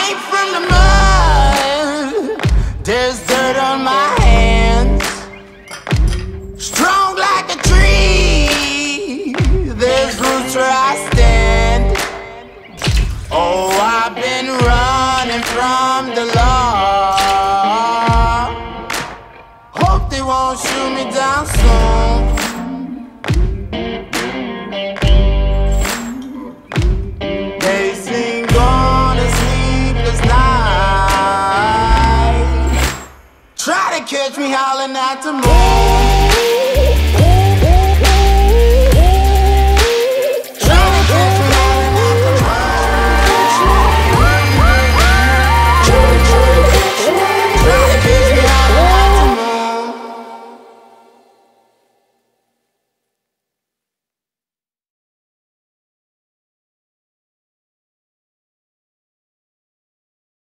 came from the mud. There's dirt on my hands. Strong like a tree. There's roots where I stand. Oh, I've been running from the law. Hope they won't shoot me down soon. They sing on a sleepless night. Try to catch me howling at the moon.